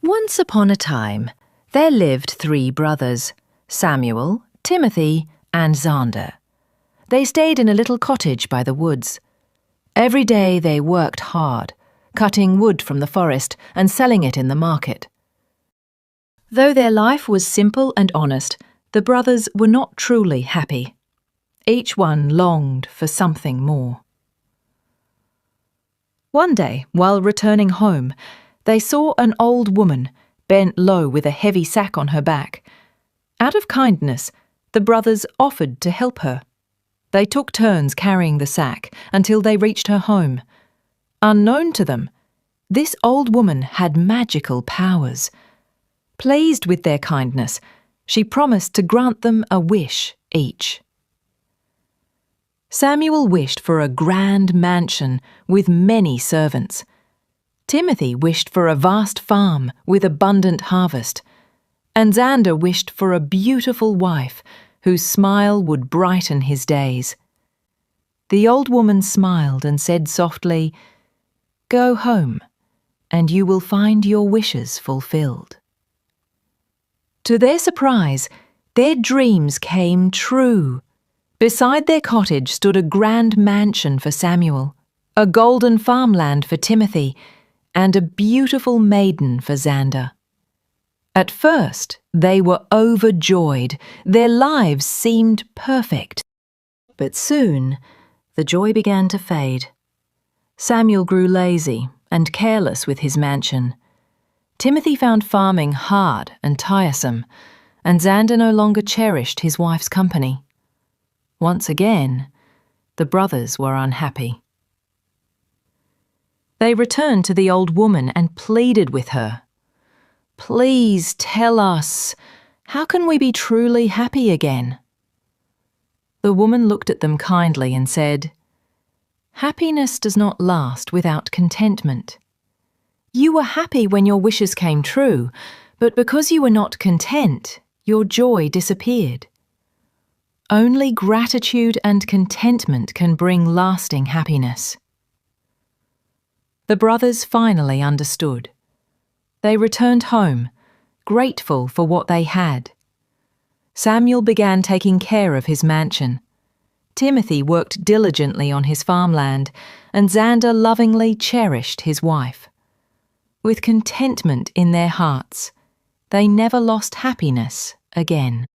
Once upon a time, there lived 3 brothers, Samuel, Timothy, and Xander. They stayed in a little cottage by the woods. Every day they worked hard, cutting wood from the forest and selling it in the market. Though their life was simple and honest, the brothers were not truly happy. Each one longed for something more. One day, while returning home, they saw an old woman bent low with a heavy sack on her back. Out of kindness, the brothers offered to help her. They took turns carrying the sack until they reached her home. Unknown to them, this old woman had magical powers. Pleased with their kindness, she promised to grant them a wish each. Samuel wished for a grand mansion with many servants. Timothy wished for a vast farm with abundant harvest, and Xander wished for a beautiful wife whose smile would brighten his days. The old woman smiled and said softly, "Go home, and you will find your wishes fulfilled." To their surprise, their dreams came true. Beside their cottage stood a grand mansion for Samuel, a golden farmland for Timothy, and a beautiful maiden for Xander. At first, they were overjoyed. Their lives seemed perfect. But soon, the joy began to fade. Samuel grew lazy and careless with his mansion. Timothy found farming hard and tiresome, and Xander no longer cherished his wife's company. Once again, the brothers were unhappy. They returned to the old woman and pleaded with her. "Please tell us, how can we be truly happy again?" The woman looked at them kindly and said, "Happiness does not last without contentment. You were happy when your wishes came true, but because you were not content, your joy disappeared. Only gratitude and contentment can bring lasting happiness." The brothers finally understood. They returned home, grateful for what they had. Samuel began taking care of his mansion. Timothy worked diligently on his farmland, and Xander lovingly cherished his wife. With contentment in their hearts, they never lost happiness again.